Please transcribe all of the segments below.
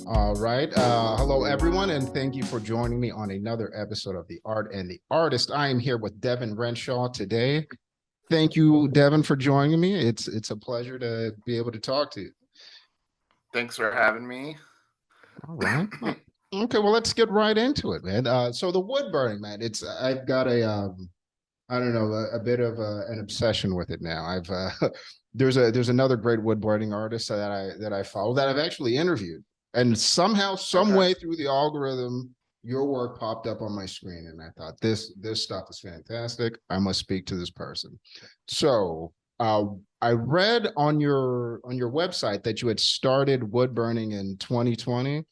All right. Hello, everyone, and thank you for joining me on another episode of The Art and the Artist. I am here with Devin Renshaw today. Thank you, Devin, for joining me. It's a pleasure to be able to talk to you. Thanks for having me. All right. Okay, well, let's get right into it, man. So the wood burning, man. It's I've got I don't know, a bit of an obsession with it now. I've there's another great woodburning artist that I follow that I've actually interviewed, and somehow, some Okay. way through the algorithm, your work popped up on my screen, and I thought this stuff is fantastic. I must speak to this person. So I read on your website that you had started wood burning in 2020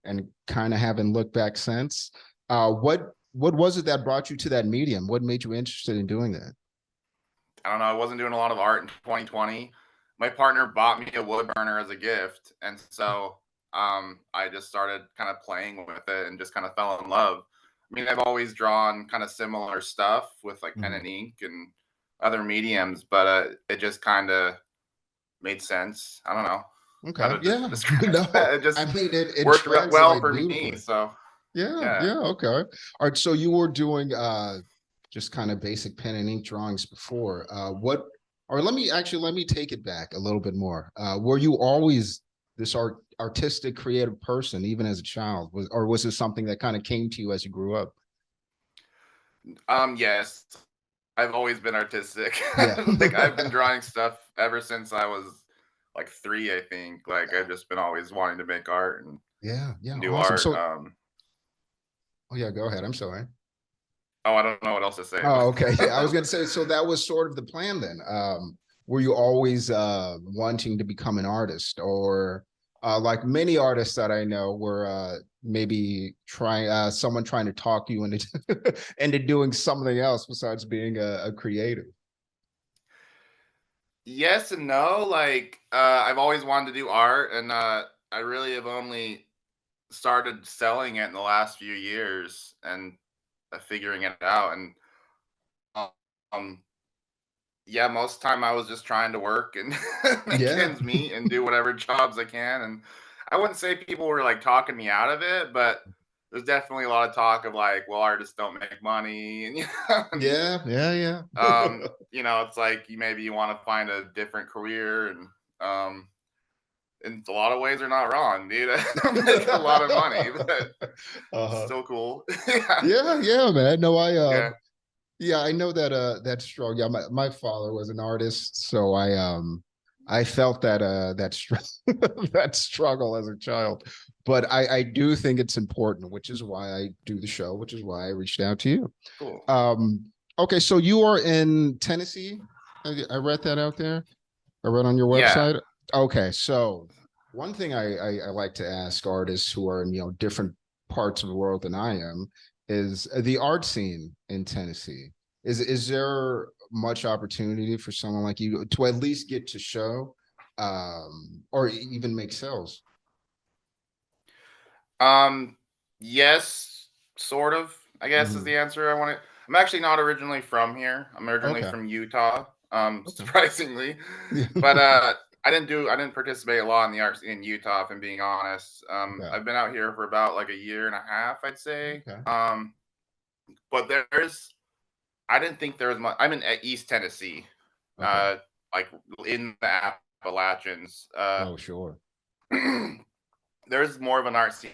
and kind of haven't looked back since. What was it that brought you to that medium? What made you interested in doing that? I don't know. I wasn't doing a lot of art in 2020. My partner bought me a wood burner as a gift, and so I just started kind of playing with it and just kind of fell in love. I mean, I've always drawn kind of similar stuff with like pen Mhm. and ink and other mediums, but it just kind of made sense. I don't know how Okay. to Yeah. describe No, that. It I just mean it worked well translates for me. beautifully. So Yeah. yeah. Yeah. Okay. All right. So you were doing just kind of basic pen and ink drawings before. What or let me take it back a little bit more. Were you always this artistic creative person even as a child? Or was it something that kind of came to you as you grew up? Yes, I've always been artistic. Yeah. Like I've been drawing stuff ever since I was like 3, I think. Like I've just been always wanting to make art Yeah. Yeah. and do Awesome. art. So, oh yeah, go ahead. I'm sorry. Oh, I don't know what else to say Oh, okay. Yeah, I was about. going to say, so that was sort of the plan then. Were you always wanting to become an artist, or like many artists that I know were maybe trying someone trying to talk you into into doing something else besides being a creative? Yes and no. Like I've always wanted to do art, and I really have only started selling it in the last few years and figuring it out. And um, yeah, most of the time I was just trying to work and make Yeah. ends meet and do whatever jobs I can. And I wouldn't say people were like talking me out of it, but there's definitely a lot of talk of like, well, artists don't make money, and Yeah. Yeah. Yeah. it's like maybe you want to find a different career, and um, in a lot of ways they're not wrong, dude. I don't make a lot of money, but it's Uh-huh. still cool. Yeah, Yeah. Yeah, man. No, yeah. yeah, I know that that's strong. Yeah, my father was an artist, so I felt that that struggle as a child. But I do think it's important, which is why I do the show, which is why I reached out to you. Cool. Um, okay, so you are in Tennessee. I read that out there. I read on your Yeah. website. Okay, so one thing I like to ask artists who are in different parts of the world than I am is the art scene in Tennessee. Is there much opportunity for someone like you to at least get to show, or even make sales? Um, yes, sort of. I guess is Mhm. the answer I want to. I'm actually not originally from here. I'm originally Okay. from Utah. Okay. Surprisingly, Yeah. but I didn't participate a lot in the arts in Utah. If I'm being honest, Okay. I've been out here for about like a year and a half, I'd say. Okay. But there's I didn't think there was much. I'm in East Tennessee, Okay. uh, like in the Appalachians. Oh, sure. There's more of an art scene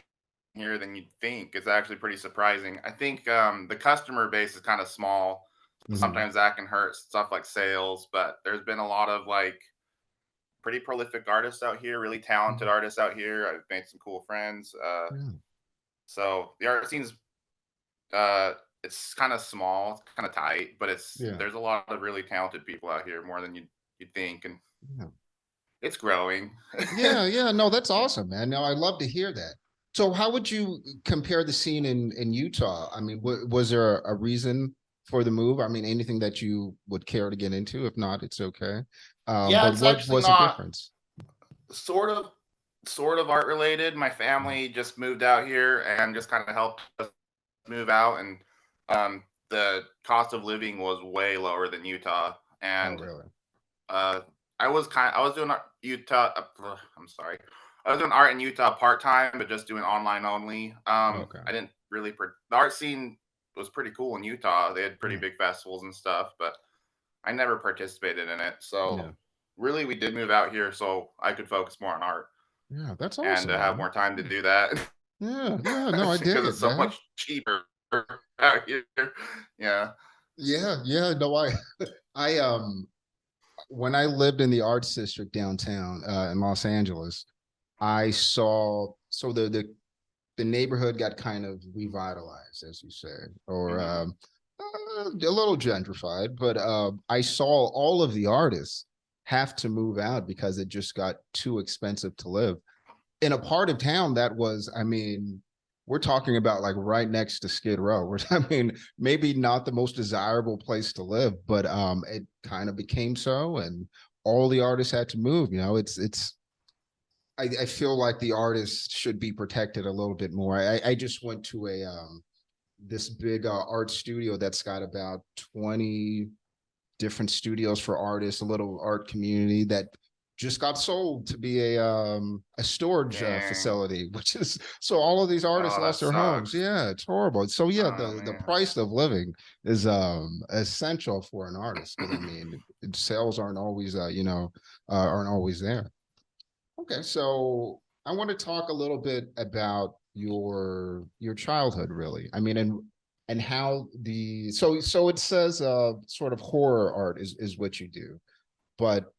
here than you'd think. It's actually pretty surprising. I think the customer base is kind of small, so Hmm. sometimes that can hurt stuff like sales. But there's been a lot of like pretty prolific artists out here, really talented artists out here. I've made some cool friends. Yeah. So the art scene's uh, it's kind of small, it's kind of tight, but Yeah. there's a lot of really talented people out here, more than you'd think, and Yeah. it's growing. Yeah, yeah, no, that's awesome, man. No, I love to hear that. So, how would you compare the scene in Utah? I mean, was there a reason for the move? I mean, anything that you would care to get into? If not, it's okay. Yeah, But it's what actually was the not difference? sort of sort of art related. My Mhm. family just moved out here and just kind of helped us move out, and the cost of living was way lower than Utah. Oh, And really? uh, I was doing Utah. I'm sorry. I was doing art in Utah part time, but just doing online only. Okay. I didn't really the art scene was pretty cool in Utah. They had pretty Yeah. big festivals and stuff, but I never participated in it. Yeah. So really, we did move out here so I could focus more on art Yeah. That's and awesome, to have man. more time to do that Yeah. Yeah. No, I dig because it, it's so man. much cheaper out here. Yeah. Yeah. Yeah. No, I when I lived in the arts district downtown in Los Angeles, I saw so the neighborhood got kind of revitalized, as you said, or Hmm. a little gentrified. But I saw all of the artists have to move out because it just got too expensive to live in a part of town that was, I mean, we're talking about like right next to Skid Row, which I mean, maybe not the most desirable place to live, but it kind of became so, and all the artists had to move. You know, it's I feel like the artists should be protected a little bit more. I just went to a this big art studio that's got about 20 different studios for artists, a little art community that just got sold to be a storage Dang. facility, which is so all of these artists Oh, that lost their homes. sucks. Yeah, it's horrible. So yeah, Oh the man. price of living is essential for an artist because I mean sales aren't always aren't always there. Okay, so I want to talk a little bit about your childhood, really. I mean, and how the so it says sort of horror art is what you do, but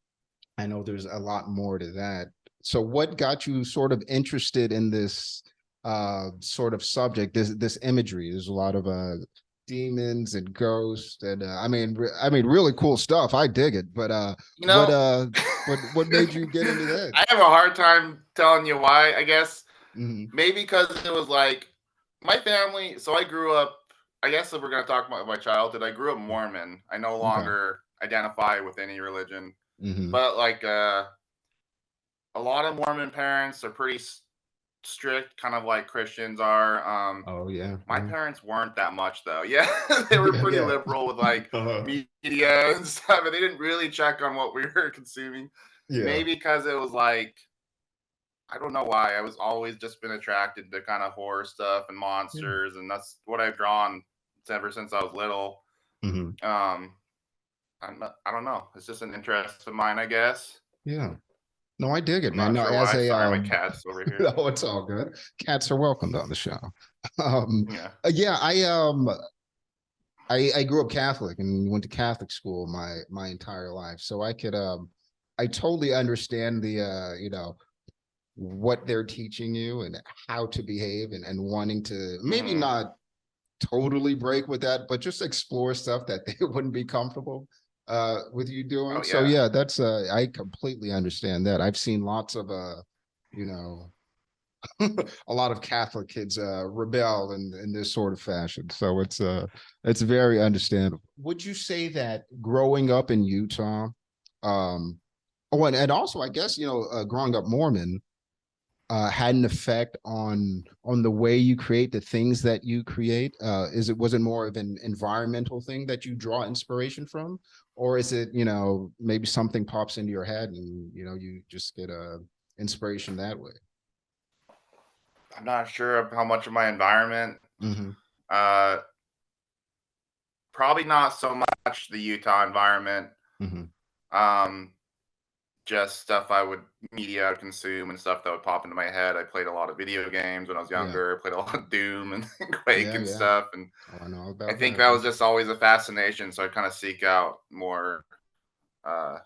I know there's a lot more to that. So what got you sort of interested in this sort of subject, this imagery? There's a lot of demons and ghosts and I mean really cool stuff. I dig it. But You know, what made you get into that? I have a hard time telling you why, I guess. Hmm. Maybe because it was like my family. So I grew up, I guess if we're going to talk about my childhood, I grew up Mormon. I no Okay. longer identify with any religion, Hmm. but like a lot of Mormon parents are pretty strict, kind of like Christians are. Oh yeah. My Yeah. parents weren't that much though. Yeah, they were Yeah. pretty Yeah. liberal with like media and stuff, and they didn't really check on what we were consuming. Yeah. Maybe because it was like I don't know why. I was always just been attracted to kind of horror stuff and Yeah. monsters, and that's what I've drawn ever since I was little. Hmm. Um, I don't know. It's just an interest of mine, I guess. Yeah. No, I dig it, I'm man. not No, sure as why. a Sorry, my cat's over here. no, it's all good. Cats are welcomed on the show. Um, Yeah. yeah, I grew up Catholic and went to Catholic school my entire life, so I totally understand the what they're teaching you and how to behave and wanting to maybe Hmm. not totally break with that, but just explore stuff that they wouldn't be comfortable with you doing. Oh So yeah. yeah, that's I completely understand that. I've seen lots of you know, a lot of Catholic kids rebel in this sort of fashion. So it's very understandable. Would you say that growing up in Utah, oh, and also I guess growing up Mormon, had an effect on the way you create the things that you create? Was it more of an environmental thing that you draw inspiration from, or is it maybe something pops into your head and you just get a inspiration that way? I'm not sure of how much of my environment. Mm-hmm. Uh, Probably not so much the Utah environment. Mm-hmm. Um, just stuff I would media consume and stuff that would pop into my head. I played a lot of video games when I was Yeah. younger. I played a lot of Doom and Quake Yeah. and Yeah. stuff, and Oh, I know I about think that. that Yeah. was just always a fascination. So I kind of seek out more uh,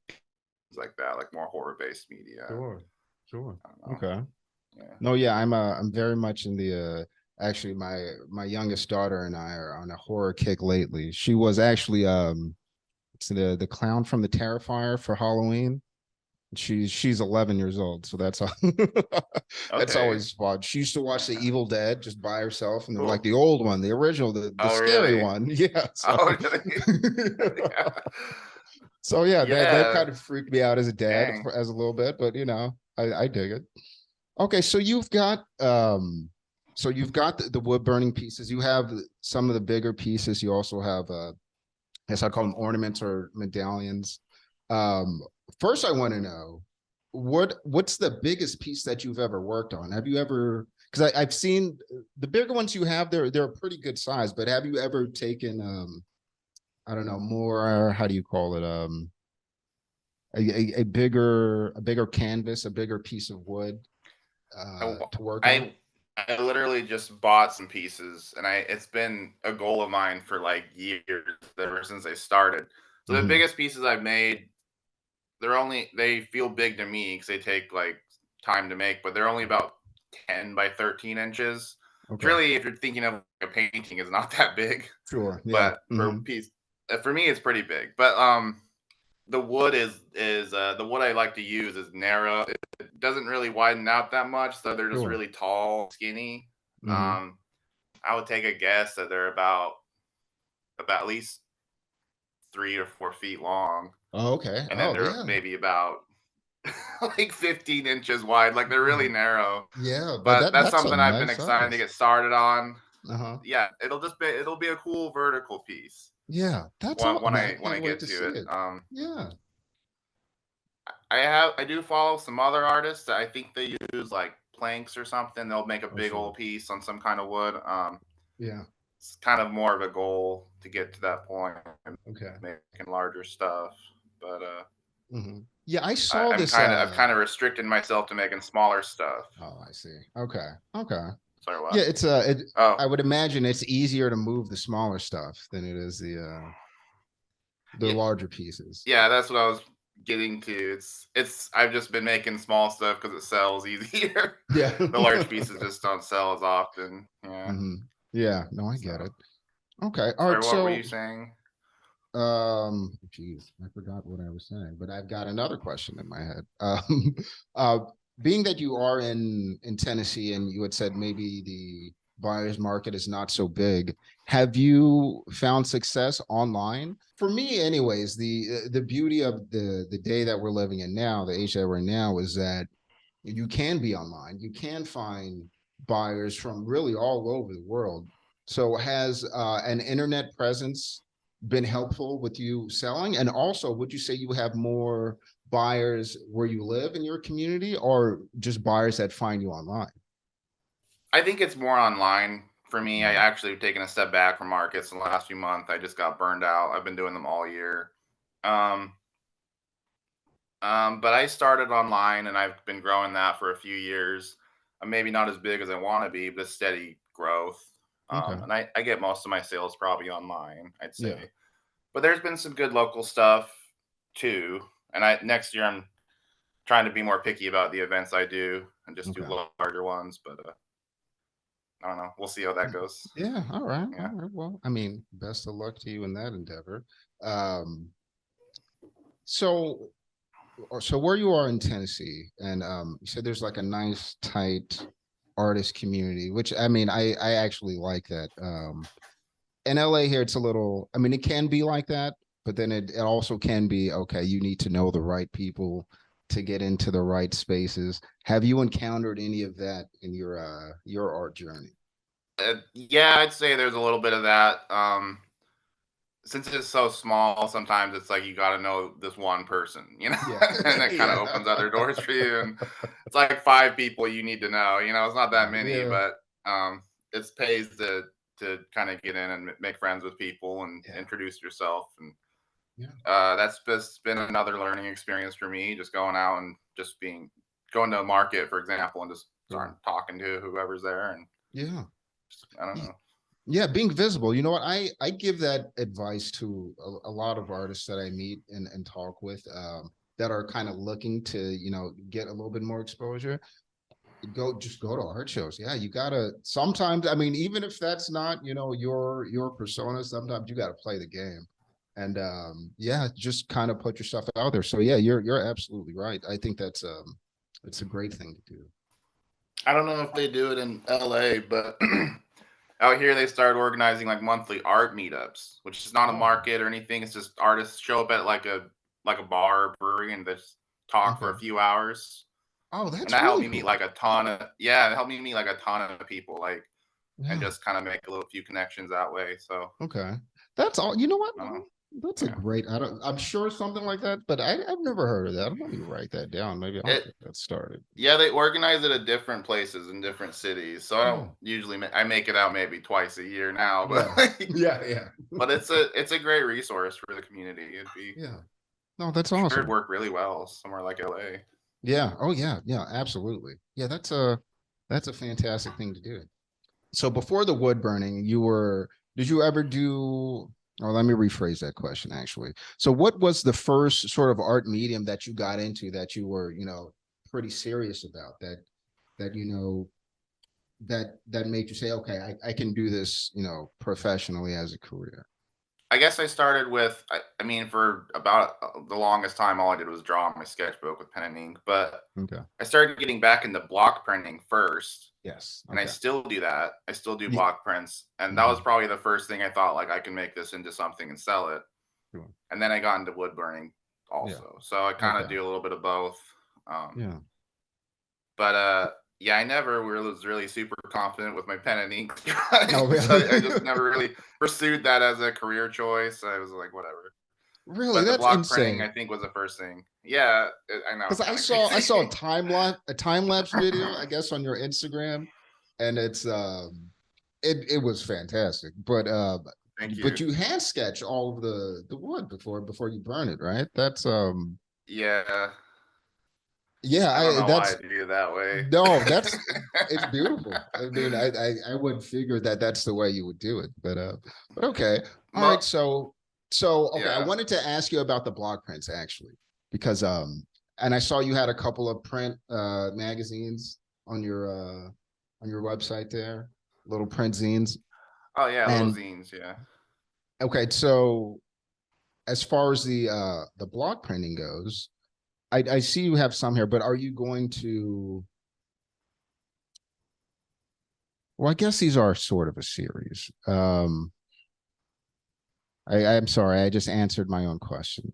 things like that, like more horror based media. Sure. Sure. I don't know. Okay. Yeah. No, yeah, I'm very much in the actually my youngest daughter and I are on a horror kick lately. She was actually it's the clown from the Terrifier for Halloween. She's 11 years old, so that's that's Okay. always fun. She used to watch the Yeah. Evil Dead just by herself, and then like Cool. the old one, the original, the Oh, scary really? one. Yeah. So Oh, really? Yeah. so yeah, that Yeah. kind of freaked me out as a dad Dang. as a little bit, but I dig it. Okay, so you've got the wood burning pieces. You have some of the bigger pieces. You also have I guess I call them ornaments or medallions. Um, First I want to know, what's the biggest piece that you've ever worked on? Have you ever, because I've seen the bigger ones you have, they're a pretty good size, but have you ever taken I don't know, more, how do you call it? A bigger canvas, a bigger piece of wood I, to work on? I I literally just bought some pieces, and it's been a goal of mine for like years, ever since I started. So the Hmm. biggest pieces I've made, they feel big to me because they take like time to make, but they're only about 10 by 13 inches. Which Okay. really, if you're thinking of a painting, is not that big, Sure. Yeah. but for a Hmm. piece, for me, it's pretty big. But the wood is the wood I like to use is narrow. It doesn't really widen out that much, so they're just Sure. really tall, skinny. Hmm. Um, I would take a guess that they're about at least 3 or 4 feet long, Oh, okay. and then Oh, they're yeah. maybe about like 15 inches wide. Like they're really Mhm. narrow, Yeah, but but that's that's a something I've been nice excited to size. get started on. Uh-huh. Yeah, it'll be a cool vertical piece Yeah, that's all. when Man, I I can't wait get to to see it. it. Yeah. I do follow some other artists that I think they use like planks or something. They'll make a Oh, big sure. old piece on some kind of wood. Yeah. It's kind of more of a goal to get to that point and Okay. making larger stuff. But Yeah, I saw I'm this. kind of I've kind of restricted myself to making smaller stuff. Oh, I see. Okay. Okay. Sorry, Yeah, what? I Oh, would imagine it's easier to move the smaller stuff than it is the yeah, larger pieces. yeah. That's what I was getting to. It's I've just been making small stuff because it sells easier. Yeah. The large pieces just don't sell as often. Yeah. Hmm. Yeah, no, I get So it. Okay. All sorry, right. what were So you saying? Geez, I forgot what I was saying, but I've got another question in my head. Uh, being that you are in Tennessee and you had said maybe the buyer's market is not so big, have you found success online? For me, anyways, the beauty of the day that we're living in now, the age that we're in now, is that you can be online. You can find buyers from really all over the world. So has an internet presence been helpful with you selling? And also, would you say you have more buyers where you live in your community or just buyers that find you online? I think it's more online for me. I Mhm. actually have taken a step back from markets in the last few months. I just got burned out. I've been doing them all year. Um, but I started online and I've been growing that for a few years. I'm maybe not as big as I want to be, but it's steady growth. Okay. And I get most of my sales probably online, I'd Yeah. say. But there's been some good local stuff too. And I next year I'm trying to be more picky about the events I do and just do Okay. larger ones. But I don't know. We'll see how that goes. Yeah. All right. All Yeah. right. Well, I mean, best of luck to you in that endeavor. Um, so so where you are in Tennessee, and you said there's like a nice tight artist community, which I mean, I actually like that. In LA here, it's a little. I mean, it can be like that, but then it also can be okay. You need to know the right people to get into the right spaces. Have you encountered any of that in your art journey? Yeah, I'd say there's a little bit of that. Since it's so small, sometimes it's like you got to know this one person, Yeah, and that kind of yeah, opens other doors for you. And it's like 5 people you need to know. It's not that many, yeah, but it pays to kind of get in and make friends with people and yeah, introduce yourself. And yeah. that's just been another learning experience for me. Just going out and just going to a market, for example, and just Sure. starting talking to whoever's there, and Yeah. just, I don't know. Yeah, being visible. You know what? I give that advice to a lot of artists that I meet and talk with that are kind of looking to, get a little bit more exposure. Just go to art shows. Yeah, you gotta sometimes, I mean, even if that's not, your persona, sometimes you gotta play the game. And yeah, just kind of put yourself out there. So yeah, you're absolutely right. I think it's a great thing to do. I don't know if they do it in LA, but out here they started organizing like monthly art meetups, which is not a Oh, market or anything. It's just artists show up at like a bar or brewery and just talk for okay. a few hours. Oh, And that's that helped really me meet cool. like a ton of it helped me meet like a ton of people, like, and Yeah. just kind of make a little few connections that way. So Okay. That's all. You know what? I don't know. That's a Yeah. great. I'm sure something like that, but I've never heard of that. Let me write that down. Maybe I'll It get that started. Yeah, they organize it at different places in different cities. So I don't Yeah. usually I make it out maybe twice a year now, but Yeah. like, Yeah. Yeah. but it's a great resource for the community. It'd be Yeah. No, that's sure it'd awesome. work really well somewhere like LA. Yeah. Oh yeah. Yeah. Absolutely. Yeah. That's a fantastic thing to do. So before the wood burning, did you ever do, or let me rephrase that question actually. So what was the first sort of art medium that you got into that you were, pretty serious about that, that made you say, okay, I can do this, professionally as a career? I guess I started with I mean for about the longest time all I did was draw on my sketchbook with pen and ink, but Okay. I started getting back into block printing first, Yes. and I Okay. still do that. I still do Ye- block prints, and that was mhm, probably the first thing I thought like I can make this into something and sell it. sure. And then I got into wood burning Yeah. also. So I kind of Okay. do a little bit of both. Um, Yeah. but yeah, I never was really super confident with my pen and ink, No, so really. I just never really pursued that as a career choice. I was like, whatever. Really, But the that's block printing, I insane. think, was the first thing. Yeah, I know Because it's I kind of saw I saw crazy. a time lapse video, I guess, on your Instagram, and it was fantastic. Thank But you. you hand sketch all of the wood before you burn it, right? That's Yeah, yeah, I don't I know why I that's do it that way. no, that's it's beautiful. I mean, I wouldn't figure that that's the way you would do it, but okay. All right, Mo- so okay, I yeah. wanted to ask you about the block prints actually, because and I saw you had a couple of print magazines on your website there, little print zines. Oh yeah, little And zines. Yeah. okay, so as far as the block printing goes, I see you have some here, but are you going to, well, I guess these are sort of a series. I'm sorry, I just answered my own question.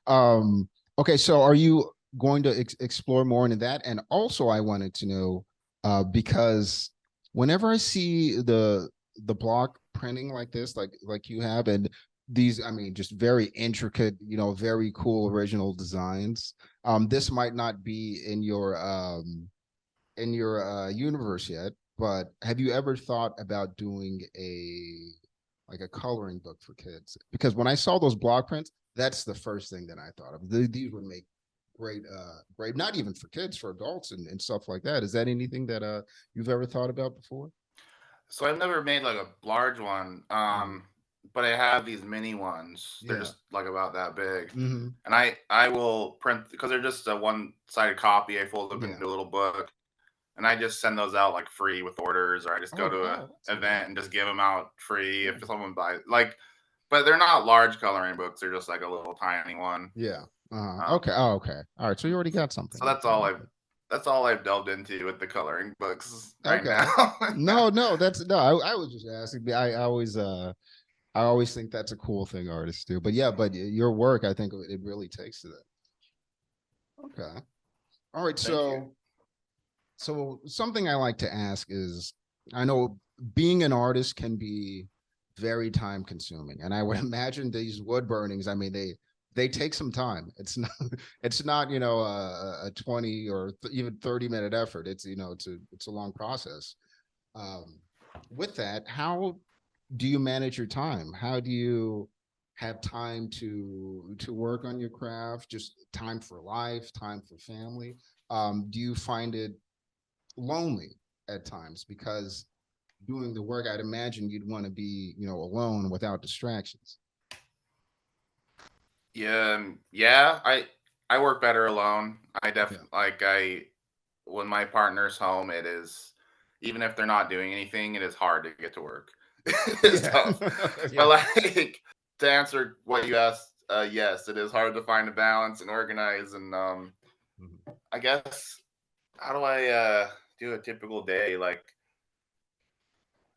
um, okay, so are you going to explore more into that? And also, I wanted to know because whenever I see the block printing like this, like you have, and these, I mean, just very intricate, very cool original designs. This might not be in your universe yet, but have you ever thought about doing a coloring book for kids? Because when I saw those block prints, that's the first thing that I thought of. These would make great, not even for kids, for adults and stuff like that. Is that anything that you've ever thought about before? So I've never made like a large one, Mhm. but I have these mini ones. They're Yeah. just like about that big, Hmm. and I will print because they're just a one-sided copy. I fold up Yeah. into a little book, and I just send those out like free with orders, or I just go Oh, to a oh, that's good. event and just give them out free if Yeah. someone buys. Like, but they're not large coloring books. They're just like a little tiny one. Yeah. Um, Okay. Oh, okay. All right. So you already got something so like that. Okay. that's all I've delved into with the coloring books right Okay. now. Yeah. No, no, that's no. I was just asking. I always think that's a cool thing artists do. But yeah, but your work, I think it really takes to that. Okay. All right. Thank you. So something I like to ask is, I know being an artist can be very time consuming, and I would imagine these wood burnings. I mean, they take some time. It's not it's not a 20 or even 30-minute effort. It's a long process. Um, with that, how do you manage your time? How do you have time to work on your craft? Just time for life, time for family. Do you find it lonely at times because doing the work? I'd imagine you'd want to be, alone without distractions. Yeah, yeah. I work better alone. Yeah. I when my partner's home, it is even if they're not doing anything, it is hard to get to work. It's Yeah. tough. But Yeah. like to answer what you asked, yes, it is hard to find a balance and organize. And Mhm. I guess how do I do a typical day? Like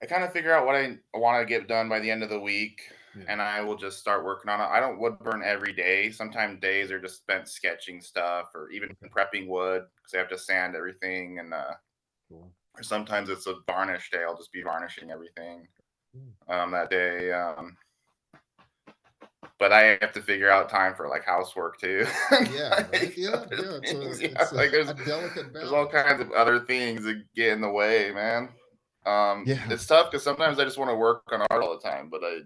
I kind of figure out what I want to get done by the end of the week, Yeah. and I will just start working on it. I don't wood burn every day. Sometimes days are just spent sketching stuff or even Okay. prepping wood because I have to sand everything. And Cool. or sometimes it's a varnish day. I'll just be varnishing everything Mm. that day. but I have to figure out time for like housework too, and Yeah, right. like Yeah, other yeah. things. Yeah, It's like a delicate there's all balance. kinds of other things that get in the way, man. Yeah, It's tough because sometimes I just want to work on art all the time, but I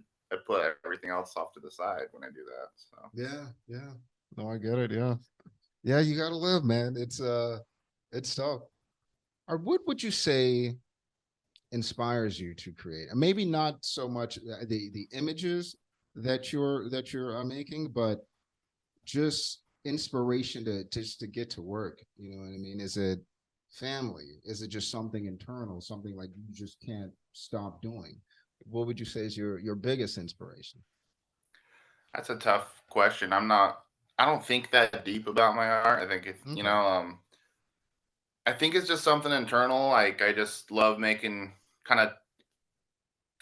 put everything else off to the side when I do that. So yeah, yeah. No, I get it. Yeah, yeah. You gotta live, man. It's tough. Or what would you say inspires you to create? Maybe not so much the images that you're making, but just inspiration to just to get to work. You know what I mean? Is it family? Is it just something internal, something like you just can't stop doing? What would you say is your biggest inspiration? that's a tough question. I don't think that deep about my art. I think if Okay. I think it's just something internal. Like I just love making kind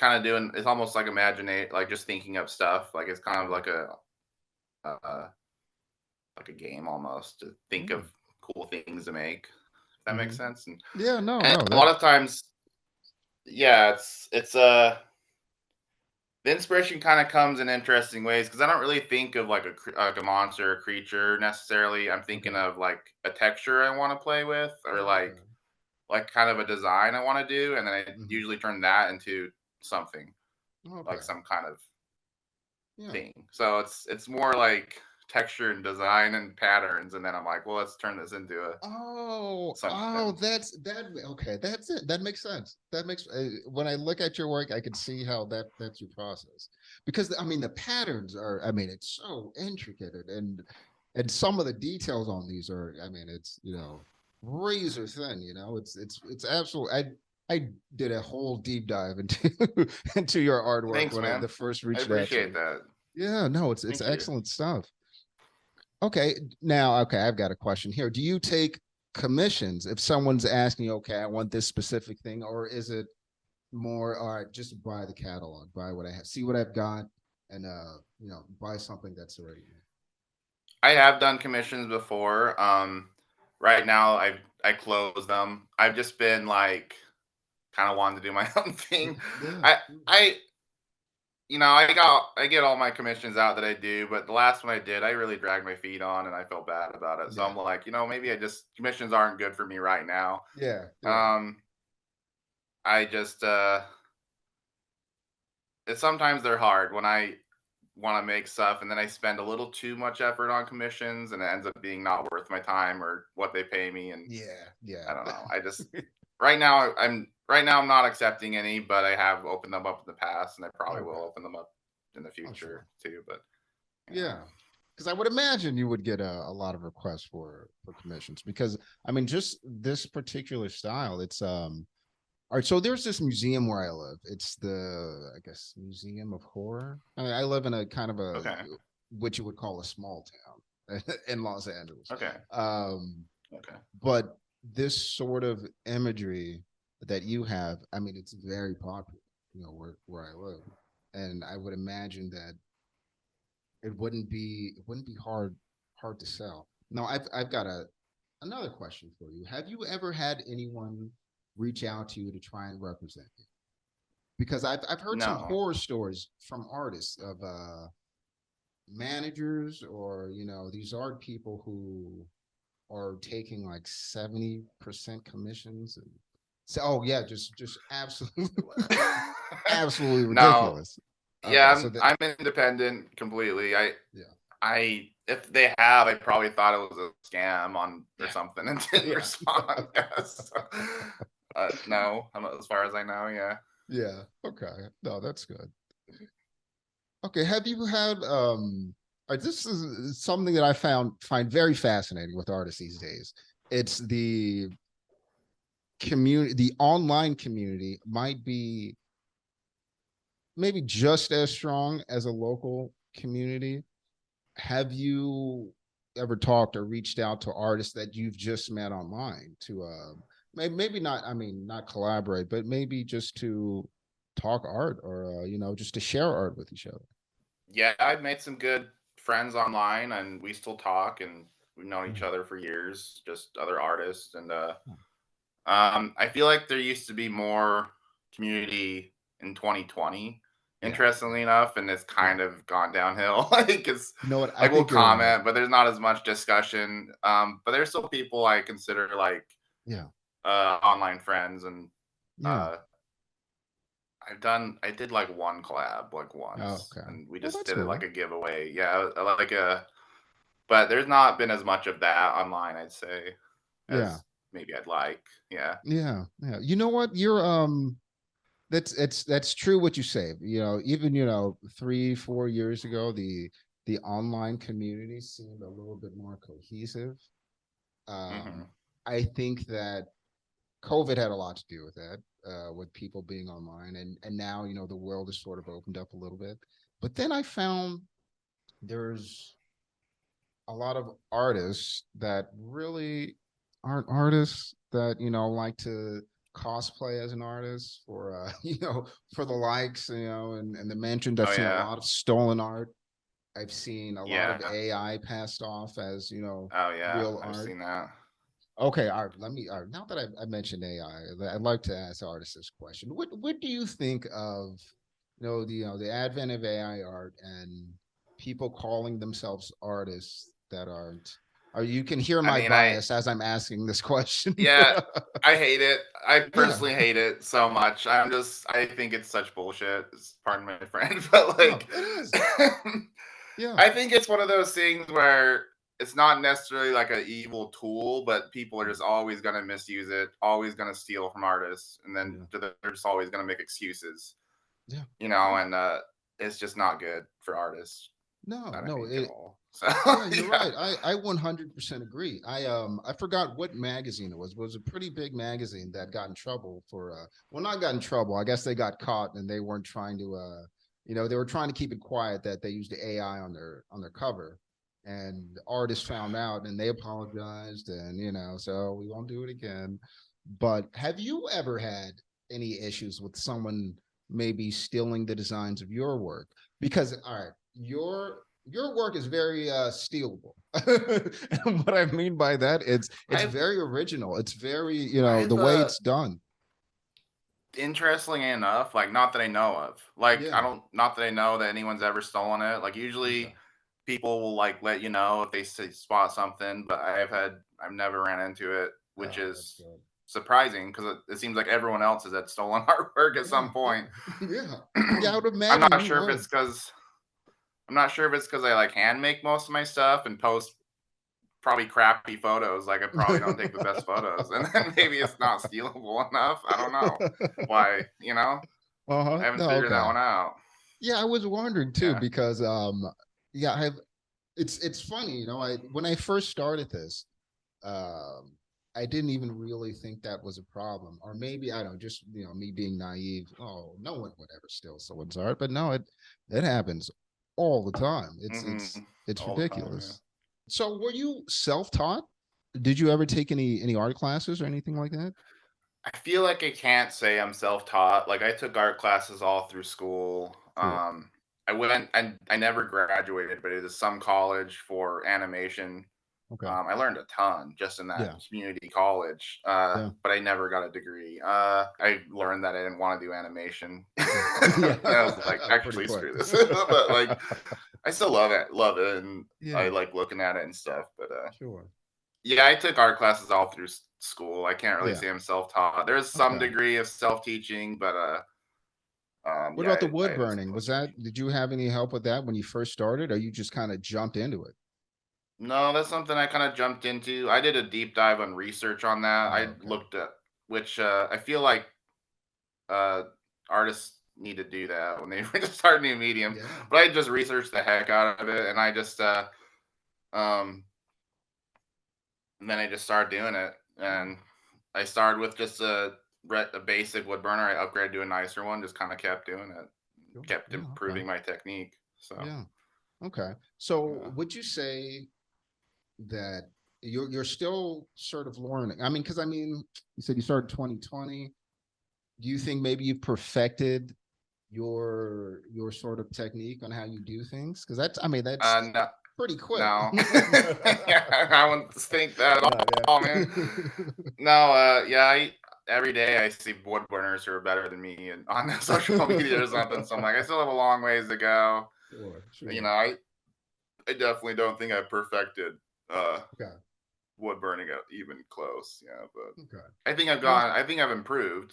of doing. It's almost like imaginate, like just thinking up stuff. Like it's kind of Okay. uh, like a game almost to think Mm. of cool things to make. If that makes Hmm. sense. Yeah. No. And No. a That. lot of times, yeah, it's the inspiration kind of comes in interesting ways because I don't really think of like like a monster or creature necessarily. I'm thinking Okay. of like a texture I want to play with, or Okay. like kind of a design I want to do, and then I Hmm. usually turn that into something like Okay. some kind of Yeah. thing. So it's more like texture and design and patterns, and then I'm like, well, let's turn this into a Oh, something. that's that. Okay, that's it. That makes sense. That makes when I look at your work, I can see how that's your process. Because I mean, the patterns are. I mean, it's so intricate, and some of the details on these are. I mean, it's razor thin. It's absolute. I did a whole deep dive into into your artwork Thanks, when I man. the first I reached out to appreciate you. that. Yeah, no, it's Thank you. excellent stuff. Okay, now, okay, I've got a question here. Do you take commissions if someone's asking you, okay, I want this specific thing, or is it more, all right, just buy the catalog, buy what I have, see what I've got, and buy something that's already made. I have done commissions before. Right now I close them. I've just been like kind of wanting to do my own thing. Yeah. I I I get all my commissions out that I do, but the last one I did, I really dragged my feet on and I felt bad about it. So Yeah. I'm like, maybe I just commissions aren't good for me right now. Yeah. Yeah. Um I just sometimes they're hard when I want to make stuff and then I spend a little too much effort on commissions and it ends up being not worth my time or what they pay me, and Yeah. I Yeah. don't know. I just right now I'm not accepting any, but I have opened them up in the past and I probably will Okay. open them up in the Oh, sure. future too, but you know. Yeah. Because I would imagine you would get a lot of requests for commissions because I mean just this particular style, it's all right, so there's this museum where I live. It's I guess, Museum of Horror. I live in a kind of Okay. what you would call a small town in Los Angeles. Okay. Um, Okay. but this sort of imagery that you have, I mean, it's very popular, where I live. And I would imagine that it wouldn't be hard to sell. Now, I've got another question for you. Have you ever had anyone reach out to you to try and represent you? Because I've heard some No. horror stories from artists of managers or these art people who are taking like 70% commissions and so oh yeah, just absolutely absolutely No. ridiculous. Yeah, Okay, so I'm that I'm independent completely. yeah. If they have, I probably thought it was a scam on or Yeah. something and didn't Yeah. respond. Yes. No, as far as I know, yeah. Yeah. Okay. No, that's good. Okay. Have you had this is something that I find very fascinating with artists these days. It's the online community might be maybe just as strong as a local community. Have you ever talked or reached out to artists that you've just met online to maybe not, I mean, not collaborate, but maybe just to talk art or just to share art with each other? Yeah, I've made some good friends online and we still talk and we've known each Mhm. other for years, just other artists, and I feel like there used to be more community in 2020. Yeah. interestingly enough, and it's Yeah. kind of gone downhill. Like it's You know what? I like we'll think you're right. comment, but there's not as much discussion. But there's still people I consider like Yeah. online friends, and Yeah. uh, I did like one collab like Oh, once, okay. and we Well, just that's did it like cool. a giveaway. Yeah, like a. But there's not been as much of that online, I'd say, Yeah. as maybe I'd like. Yeah. Yeah. Yeah. You know what? You're that's true what you say. Even 3-4 years ago, the online community seemed a little bit more cohesive. Hmm. Um, I think that COVID had a lot to do with that, with people being online, and now the world has sort of opened up a little bit. But then I found there's a lot of artists that really aren't artists that like to cosplay as an artist for for the likes, and the mentions. I've Oh seen a yeah. lot of stolen art. I've seen a lot of Yeah. AI passed off as Oh yeah. real I've art. seen that. Okay, all right. Now that I mentioned AI, I'd like to ask artists this question. What do you think of the advent of AI art and people calling themselves artists that aren't? Or you can hear I my mean, I bias as I'm asking this question. yeah, I hate it. I Yeah. personally hate it so much. I think it's such bullshit. Pardon my friend, but No, like, it is. Yeah. I think it's one of those things where it's not necessarily like an evil tool, but people are Yeah. just always going to misuse it, always going to steal from artists, and then Yeah. they're just always going to make excuses, Yeah. and it's just not good for artists, No, I don't no, think at it all. So, Yeah, you're yeah. right. I 100% agree. I forgot what magazine it was. It was a pretty big magazine that got in trouble for well, not got in trouble. I guess they got caught and they weren't trying to they were trying to keep it quiet that they used the AI on their cover. And the artists found out and they apologized, and so we won't do it again. But have you ever had any issues with someone maybe stealing the designs of your work? Because all right, your work is very stealable. And what I mean by that, it's I've very original. It's very, the I've way it's done. Interestingly enough, like, not that I know of. Like, I Yeah. don't not that I know that anyone's ever stolen it. Like, Okay. usually people will, like, let you know if they spot something, but I've never ran into it, which Oh, that's is good. surprising because it seems like everyone else has had stolen artwork at Yeah, some point. yeah. Yeah. Yeah, I would I'm imagine not you sure if would. it's because I'm not sure if it's because I, like, hand make most of my stuff and post probably crappy photos, like, I probably don't take the best photos, and then maybe it's not stealable enough. I don't know why, I Uh-huh. haven't No, figured that okay. one out. Yeah, I was wondering too Yeah. because yeah, it's funny, I when I first started this, um, I didn't even really think that was a problem. Or maybe I don't know, just me being naive. Oh, no one would ever steal someone's art, but no, it happens all the time. Mhm. It's All the time, yeah. ridiculous. So were you self-taught? Did you ever take any art classes or anything like that? I feel like I can't say I'm self-taught. Like, I took art classes all through school. Cool. I went and I never graduated, but it is some college for animation. Okay. I learned a ton just in that Yeah. community college, Yeah. but I never got a degree. I learned that I didn't want to do animation. Yeah. And I was like, Yeah. Pretty actually, quick. screw this. But like, I still love it, and I Yeah. like looking at it and stuff. But Sure. yeah, I took art classes all through school. I can't really Yeah. say I'm self-taught. There's some Okay. degree of self-teaching, but What yeah, about the I wood had some burning? close Was that, connections. did you have any help with that when you first started, or you just kind of jumped into it? No, that's something I kind of jumped into. I did a deep dive on research on that. Oh, I okay. looked at which I feel like uh, artists need to do that when they start a new medium. Yeah. But I just researched the heck out of it, and um, then I just started doing it. Yeah. And I started with just a basic wood burner. I upgraded to a nicer one. Just kind of kept doing it, Sure. kept Yeah. Okay. improving my technique. So Yeah. Okay. So yeah. would you say that you're still sort of learning? I mean, because I mean, you said you started 2020. Do you think maybe you've perfected your sort of technique on how you do things? Because that's, I mean, that's No, pretty quick. no. Yeah, I wouldn't think that at Yeah, all, man. yeah. No, yeah, every day I see woodburners who are better than me and on social media or something. So I'm like, I still have a long ways to go. Sure, You sure. know, I definitely don't think I've perfected uh Okay, wood burning even close. Yeah, but okay. Well, I think I've improved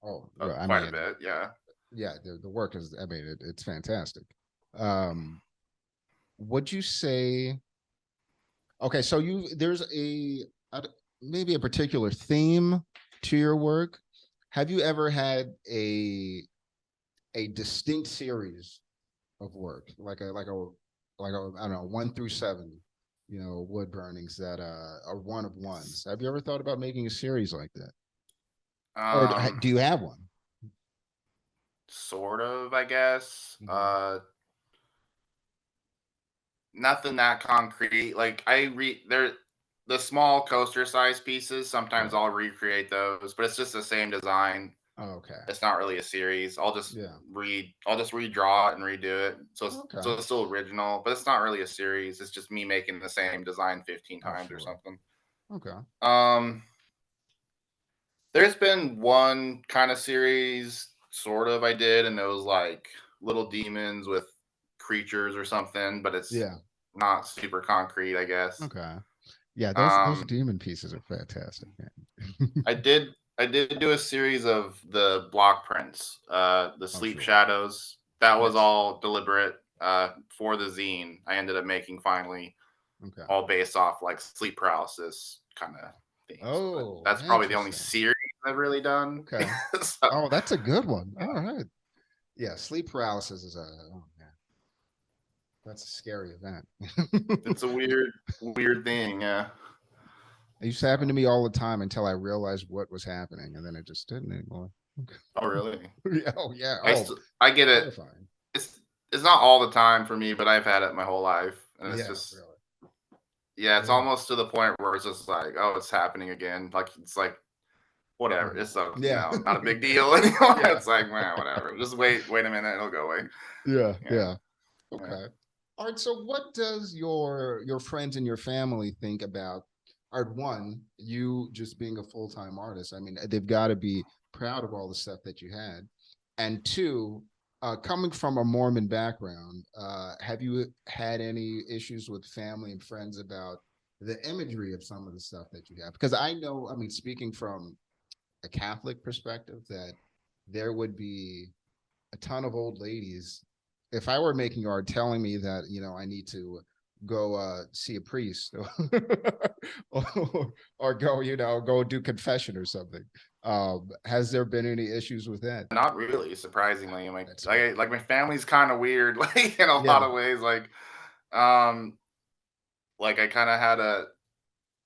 oh, well, I quite a mean, bit. Yeah. yeah, the work is, I mean, it's fantastic. Um, would you say, okay, so there's a maybe a particular theme to your work. Have you ever had a distinct series of work, like a I don't know, 1 through 7, wood burnings that are one of ones? Have you ever thought about making a series like that? Or Um, do you have one? Sort of, I guess. Mhm. Nothing that concrete. Like I read there the small coaster size pieces, sometimes Right. I'll recreate those, but it's just the same design. Oh, okay. It's not really a series. Yeah. I'll just redraw it and redo it. Okay. So it's still original, but it's not really a series. It's just me making the same design 15 Oh, times or sure. something. Okay. Um there's been one kind of series sort of I did, and it was like little demons with creatures or something, but it's Yeah. not super concrete, I guess. Okay. Yeah, those Um demon pieces are fantastic, man. I did do a series of the block prints, the Oh, sleep sure. shadows. That was Yes. all deliberate for the zine. I ended up making finally Okay. all based off like sleep paralysis kind of themes. But Oh, that's probably the only interesting. series I've really done. Okay. So, Oh, that's a good one. All right. Yeah, sleep paralysis is oh man, that's a scary event. it's a weird thing. Yeah. It used to happen to So, me all the time until I realized what was happening, and then it just didn't anymore. oh really? Yeah, oh yeah. I Oh, still I get it. terrifying. It's it's not all the time for me, but I've had it my whole life, and it's Yeah, just really. yeah, it's Yeah. almost to the point where it's just like, oh, it's happening again. Like it's like whatever. Mhm. It's so Yeah. not a big deal anymore. Yeah. It's like, man, whatever. Just wait a minute, it'll go away. Yeah. Yeah, Yeah. yeah. Okay. All right. So, what does your friends and your family think about? All right, one, you just being a full time artist. I mean, they've got to be proud of all the stuff that you had. And two, coming from a Mormon background, have you had any issues with family and friends about the imagery of some of the stuff that you have? Because I know, I mean, speaking from a Catholic perspective, that there would be a ton of old ladies, if I were making art, telling me that I need to go see a priest or go go do confession or something. Has there been any issues with that? Not really, surprisingly. That's good. Like my family's kind of weird, like in a lot Yeah. of ways. Um, like I kind of had a,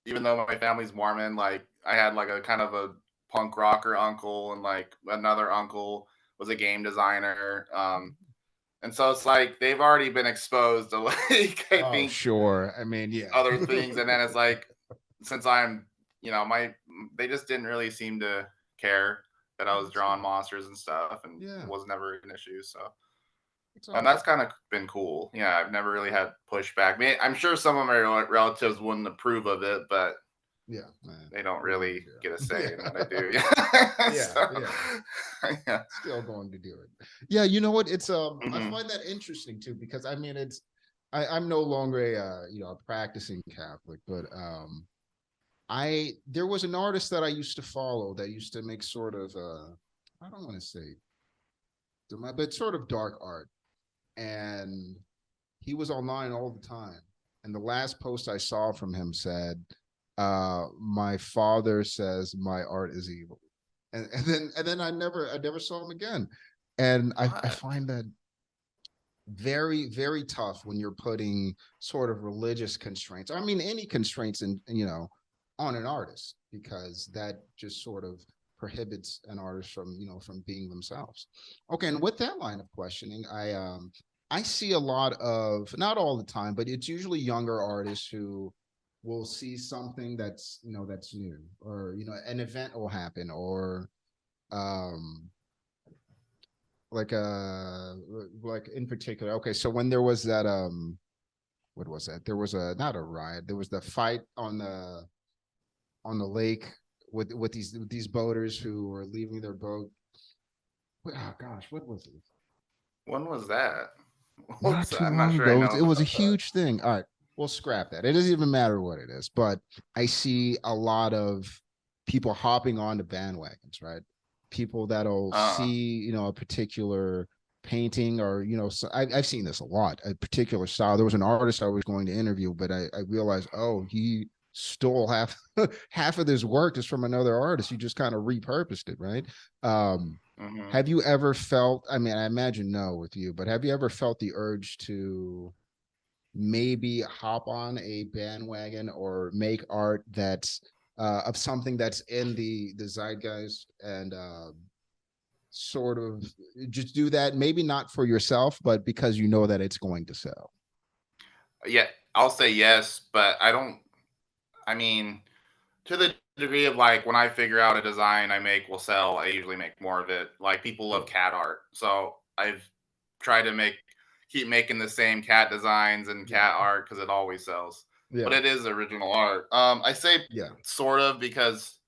even though my family's Mormon, like I had like a kind of a punk rocker uncle, and like another uncle was a game designer. And so it's like they've already been exposed to like I Oh, think sure. I mean, yeah. other things, and then it's like since I'm my they just didn't really seem to care that I Oh, was that's drawing good. monsters and stuff, and it Yeah, was never an issue. So it's and that's awesome. kind of been cool. Yeah, I've never really had pushback. I mean, I'm sure some of my relatives wouldn't approve of it, but Yeah, man. they don't What are you really get a gonna do? say in what I Yeah, do. Yeah. yeah, So, yeah. yeah. Still going to do it. Yeah, you know what? It's I Hmm. find that interesting too because I mean I'm no longer a practicing Catholic, but I there was an artist that I used to follow that used to make sort of I don't want to say but sort of dark art, and he was online all the time. And the last post I saw from him said, my father says my art is evil. And then I never saw him again. And I What? find that very, very tough when you're putting sort of religious constraints. I mean, any constraints on an artist, because that just sort of prohibits an artist from being themselves. Okay, and with that line of questioning, I see a lot of, not all the time, but it's usually younger artists who will see something that's new, or an event will happen, or um like in particular, okay, so when there was that what was that, there was a, not a riot, there was the fight on the lake with these boaters who were leaving their boat. Oh gosh, what was it? When was that? Not too I'm not long sure I ago. know It was a about that. huge thing. All right, we'll scrap that. It doesn't even matter what it is, but I see a lot of people hopping on the bandwagons, right? People that'll Uh, see, a particular painting or, so I've seen this a lot, a particular style. There was an artist I was going to interview, but I realized, oh, he stole half half of this work is from another artist. He just kind of repurposed it, right? Um, mhm. have you ever felt, I mean, I imagine no with you, but have you ever felt the urge to maybe hop on a bandwagon or make art that's of something that's in the zeitgeist and sort of just do that, maybe not for yourself, but because you know that it's going to sell? Yeah, I'll say yes, but I don't. I mean, to the degree of like when I figure out a design I make will sell, I usually make more of it. Like people love Sure. cat art, so I've tried to keep making the same cat designs and Yeah. cat art because it always sells. But Yeah. it is original art. I say Yeah. sort of because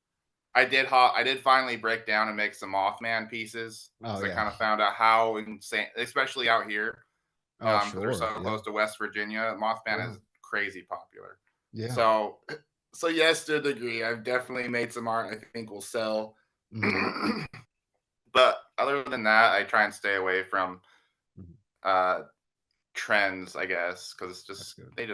I did finally break down and make some Mothman pieces Oh because I yeah. kind of found out how insane, especially out here, Oh because we're sure. so Yeah. close to West Virginia. Mothman Yeah. is crazy popular. Yeah. So, so yes, to a degree, I've definitely made some art I think will sell. Hmm. But other than that, I try and stay away from Hmm. uh, trends, I guess, because it's That's just good. they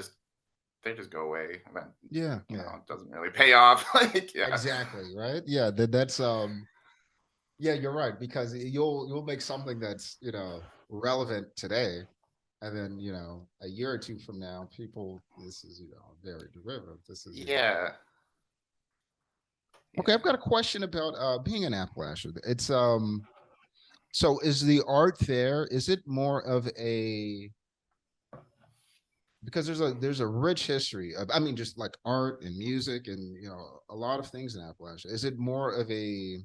just go away. And then, Yeah. Yeah. it doesn't really pay off. Like, yeah, Exactly. Right. Yeah. That's yeah, you're right, because you'll make something that's, relevant today, and then, a year or two from now, people, this is, very derivative. This is, yeah, okay, I've got yeah. a question about being an Appalachian. It's so is the art there, is it more of a, because there's a rich history of, I mean, just like art and music and, a lot of things in Appalachia. Is it more of a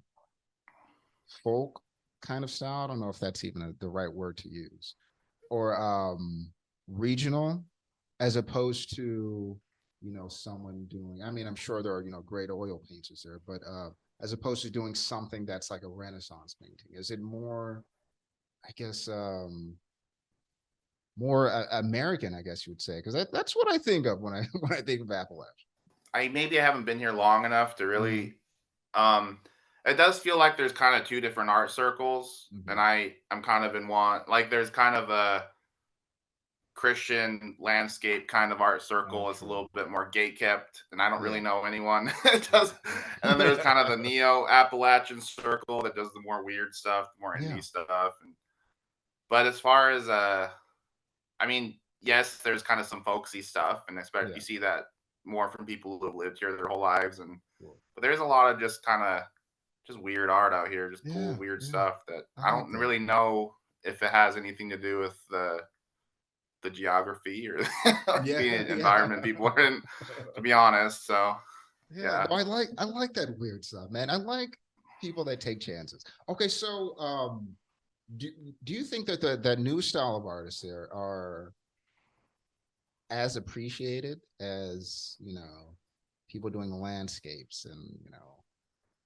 folk kind of style? I don't know if that's even the right word to use, or regional, as opposed to, someone doing, I mean, I'm sure there are, great oil painters there, but as opposed to doing something that's like a Renaissance painting, is it more, I guess, more American, I guess you would say, because that's what I think of when I when I think of Appalachia. I maybe I haven't been here long enough to Mm-hmm. really. Um, it does feel like there's kind of two different art circles, and Mm-hmm. I'm kind of in one. Like there's kind of a Christian landscape kind of art Oh circle. It's a sure. little bit more gate kept, and I don't really Yeah. know anyone. It does, and then there's kind of the neo Appalachian circle that does the more weird stuff, more Yeah. indie stuff. But as far as I mean, yes, there's kind of some folksy stuff, and expect Yeah. you see that more from people who have lived here their whole lives, and Cool. but there's a lot of just kind of just weird art out here, just cool Yeah. weird Yeah. stuff that I I like don't that. really know if it has anything to do with the geography or Yeah. the Yeah. environment people are in, to be honest. So Yeah, yeah. no, I like that weird stuff, man. I like people that take chances. Okay, so do do you think that that new style of artists there are as appreciated as, people doing landscapes and,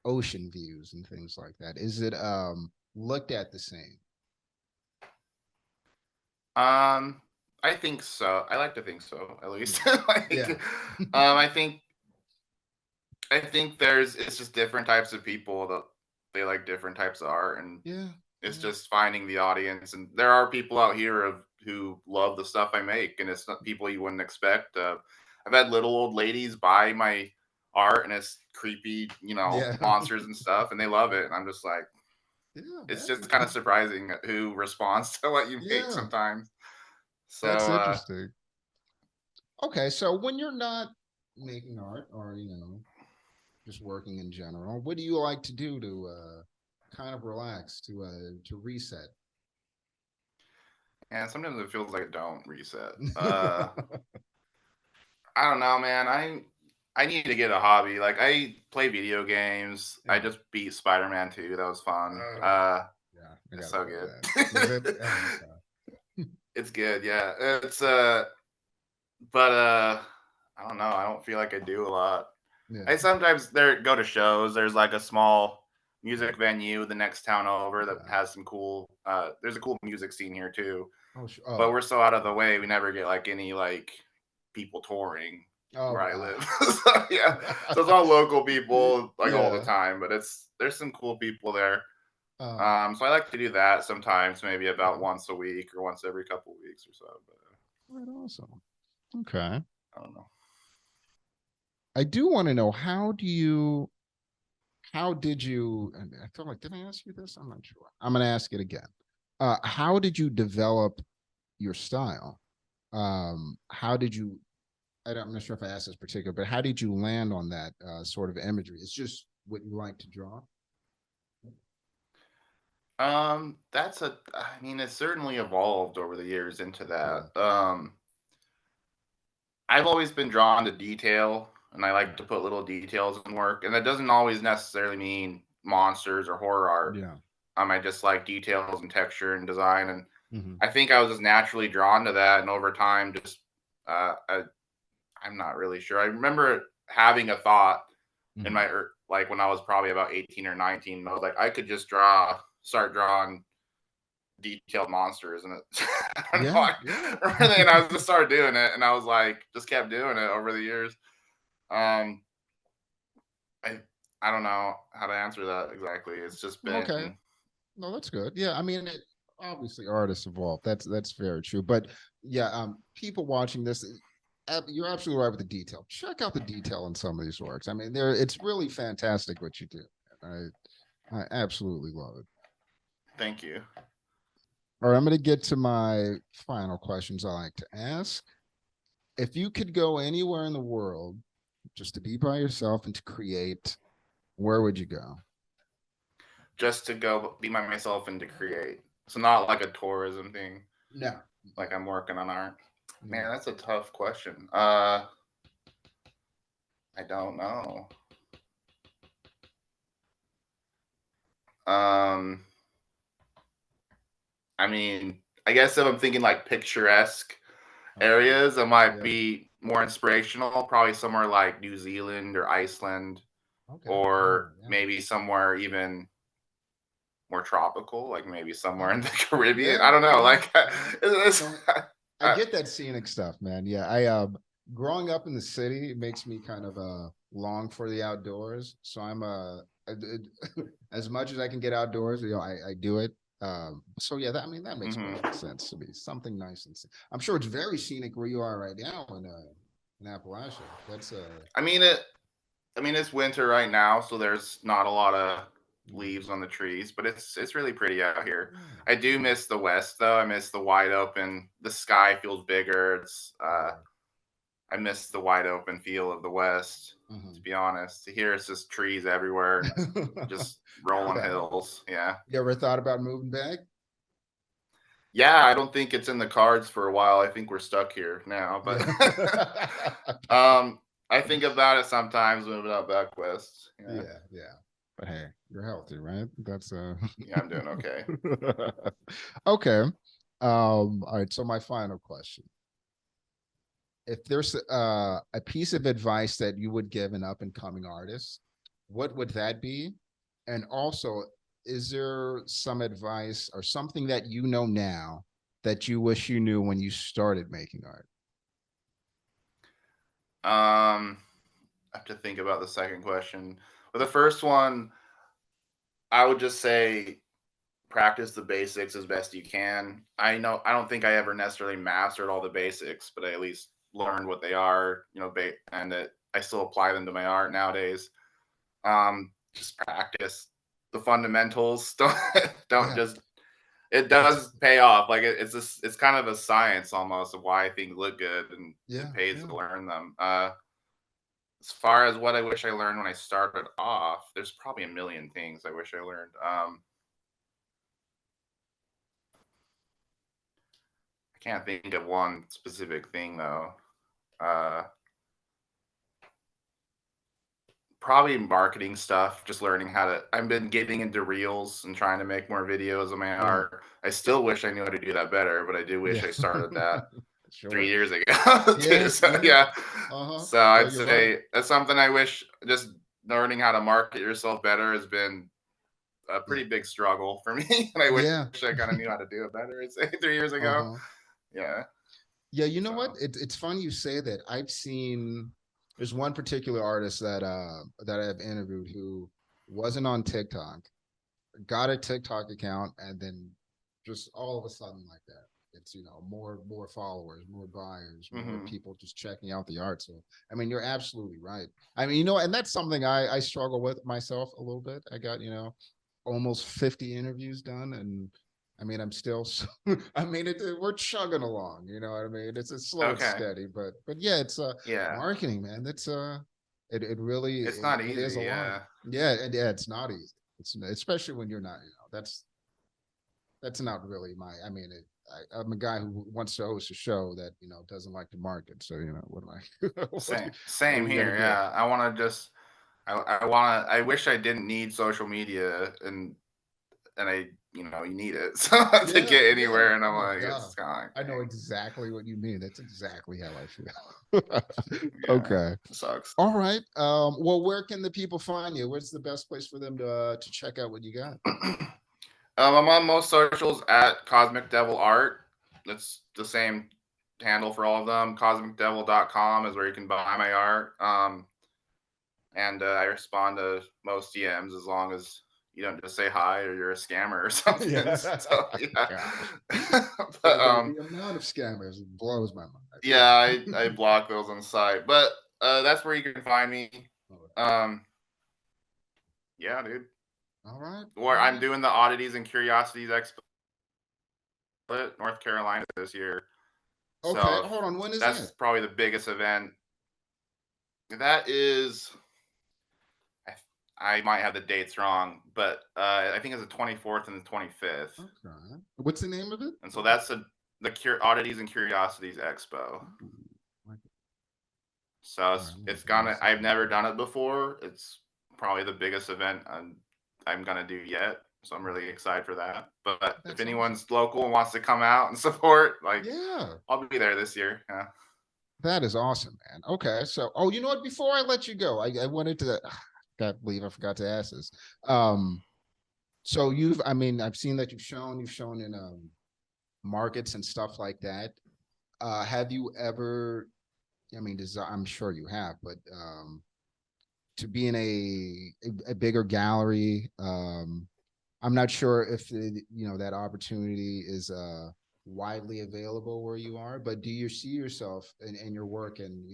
ocean views and things like that? Is it looked at the same? Um, I think so. I like to think so, at least. Yeah. Like, Yeah. I think there's it's just different types of people that they like different types of art, and Yeah. it's Yeah. just finding the audience. And there are people out here who love the stuff I make, and it's not people you wouldn't expect. I've had little old ladies buy my art, and it's creepy, Yeah. monsters and stuff, and they love it. And I'm just like, Yeah, it's man. just kind of surprising who responds to what you make Yeah. sometimes. That's So, interesting. Okay, so when you're not making art or, just working in general, what do you like to do to kind of relax, to reset? and sometimes it feels like I don't reset. I don't know, man. I need to get a hobby. Like I play video games. I Yeah. just beat Spider-Man 2. That was fun. Yeah, I It's gotta so play good. that. Is it? Oh, okay. It's good, yeah. It's but I don't know. I don't feel like I do a lot. Yeah. I sometimes there go to shows. There's like a small music venue the next town over that Okay. has some cool. There's a cool music scene here too, Oh, but oh, we're so out of the yeah. way. We never get like any like people touring Oh, where I live. So yeah, so it's all local people like all the yeah. time. But there's some cool people there. Um, So I like to do that sometimes, maybe about okay. once a week or once every couple weeks or so. But Right, awesome. Okay. I don't know. I do want to know how did you, and I feel like, did I ask you this? I'm not sure. I'm going to ask it again. How did you develop your style? How did you, I'm not sure if I asked this particular, but how did you land on that sort of imagery? It's just what you like to draw. That's a. I mean, it's certainly evolved over the years into Yeah. that. I've always been drawn to detail, and I like to put little details in work, and that doesn't always necessarily mean monsters or horror art. Yeah. I just like details and texture and design, and Hmm. I think I was just naturally drawn to that, and over time, just I, I'm not really sure. I remember having a thought in Hmm. my like when I was probably about 18 or 19. I was like, I could just start drawing detailed monsters, and it, I don't know. Yeah. Yeah. And I just started doing it, and I was like, just kept doing it over the years. Um, I I don't know how to answer that exactly. It's just Okay. been No, that's good. Yeah, I mean, obviously artists evolve. That's very true. But yeah, people watching this, you're absolutely right with the detail. Check out the detail in some of these works. I mean, it's really fantastic what you do. I absolutely love it. thank you. All right, I'm going to get to my final questions I like to ask. If you could go anywhere in the world just to be by yourself and to create, where would you go? Just to go be by myself and to create. So not like a tourism thing. No. Like I'm working on art. No. Man, that's a tough question. I don't know. Um, I mean, I guess if I'm thinking like picturesque Okay. areas, I might Yeah. be more inspirational. Probably somewhere like New Zealand or Iceland, Okay. or Oh, yeah. maybe somewhere even more tropical, like maybe somewhere in Okay. the Caribbean. I Yeah, don't know. yeah, Like yeah. it's, No, I uh, get that scenic stuff, man. Yeah, I growing up in the city, it makes me kind of long for the outdoors. So I'm as much as I can get outdoors, I do it. So yeah, I mean that makes perfect mhm. sense to me. Something nice and I'm sure it's very scenic where you are right now in Appalachia. That's I mean it. I mean it's winter right now, so there's not a lot of yeah, leaves on the trees, but it's really pretty out here. yeah, I do yeah, miss the west though. I miss the wide open. The sky feels bigger. yeah. I miss the wide open feel of the west. To Mhm. be honest, here it's just trees everywhere and just rolling Yeah. hills. Yeah. You ever thought about moving back? Yeah, I don't think it's in the cards for a while. I think we're stuck here now, but Yeah. um, I think about it sometimes moving out back west. Yeah, Yeah, yeah. But hey, you're healthy, right? That's yeah, I'm doing okay. okay. All right, so my final question. If there's a piece of advice that you would give an up and coming artist, what would that be? And also, is there some advice or something that you know now that you wish you knew when you started making art? I have to think about the second question. But the first one, I would just say practice the basics as best you can. I don't think I ever necessarily mastered all the basics, but I at least learned what they are, and that I still apply them to my art nowadays. Just practice the fundamentals. Don't Yeah, just it it's does pay off. Like it's kind of a science almost of why things look good, and it yeah, pays yeah. to learn them. As far as what I wish I learned when I started off, there's probably a million things I wish I learned. I can't think of one specific thing though. Uh, Probably marketing stuff. Just learning how to. I've been getting into reels and trying to make more videos of my Yeah, art. I still wish I knew how to do that better, but I do wish yeah. I started that. 3 Sure. years ago too. Yeah, So yeah. yeah. Uh-huh. So No, I'd you're right. say that's something I wish just learning how to market yourself better has been a Yeah. pretty big struggle for me, and I wish Yeah. I kind of knew how to do it better. I'd say 3 years ago. Uh-huh. Yeah. Yeah, you know what? So It's funny you say that. I've seen there's one particular artist that I've interviewed who wasn't on TikTok, got a TikTok account, and then just all of a sudden like that. It's more followers, more buyers, more hmm people just checking out the art. So I mean, you're absolutely right. I mean, and that's something I struggle with myself a little bit. I got almost 50 interviews done, and I mean, I'm still I mean, we're chugging along, you know what I mean? It's a slow and okay. steady, but yeah, it's Yeah. marketing, man. That's it really It's not it is a easy. lot. Yeah. Yeah, and yeah, it's not easy. It's especially when you're not, that's not really my. I mean, I'm a guy who wants to host a show that doesn't like to market. So what am I? What are Same you gonna here. do? Yeah. I want to just. I want to. I wish I didn't need social media, and you need it to Yeah, get yeah. anywhere. And I'm Oh like, God, it's kind of like, I know dang, exactly what you mean. That's exactly how I feel. yeah, Okay. it sucks. All right. Well, where can the people find you? Where's the best place for them to check out what you got? I'm on most socials at Cosmic Devil Art. That's the same handle for all of them. CosmicDevil.com is where you can buy my art. And I respond to most DMs as long as you don't just say hi or you're a scammer or something. Yeah. So yeah, Gosh. but The amount of scammers blows my mind. yeah, Yeah. I block those on the site. But that's where you can find me. Um, yeah, dude. All right. All Where I'm right. doing the Oddities and Curiosities Expo at North Carolina this year. Okay. So Hold on. When is that's that? probably the biggest event. That is, I might have the dates wrong, but I think it's the 24th and the 25th. Okay. What's the name of it? And so that's Oddities and Curiosities Expo. Ooh, like So all right, I'm gonna it's put gonna. this I've in. never done it before. It's probably the biggest event I'm gonna do yet. So I'm really excited for that. But if That's awesome. anyone's local and wants to come out and support, like Yeah. I'll be there this year. Yeah. That is awesome, man. Okay, so you know what? Before I let you go, I wanted to. Can't believe I forgot to ask this. Um, so I mean, I've seen that you've shown in markets and stuff like that. Have you ever? I mean, I'm sure you have, but to be in a bigger gallery, I'm not sure if that opportunity is widely available where you are, but do you see yourself in your work and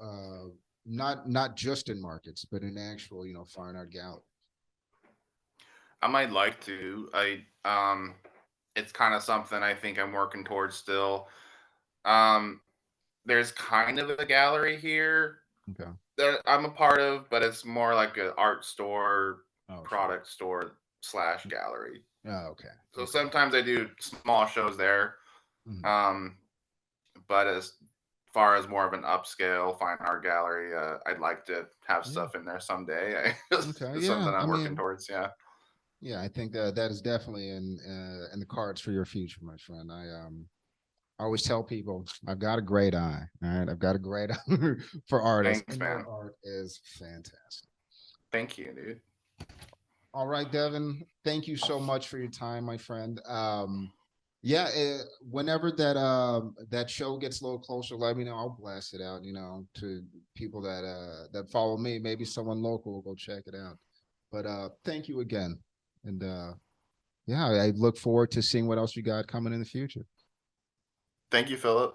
uh, not just in markets, but in actual fine art gallery? I might like to. It's kind of something I think I'm working towards still. Um, there's kind of a gallery here Okay. that I'm a part of, but it's more like an art store, Oh, sure. product store slash gallery. Oh, okay. So Okay. sometimes I do small shows there. Mhm. Um, but as far as more of an upscale fine art gallery, I'd like to have Yeah. stuff in there someday. Okay. It's Yeah. something I I'm working mean, towards. Yeah. yeah, I think that is definitely in the cards for your future, my friend. I always tell people I've got a great eye. All right. I've got a great eye for artists, Thanks, and your man. art is fantastic. Thank you, dude. All right, Devin. Thank you so much for your time, my friend. Yeah, whenever that show gets a little closer, let me know. I'll blast it out, to people that follow me. Maybe someone local will go check it out. But thank you again. And yeah, I look forward to seeing what else you got coming in the future. Thank you, Philip.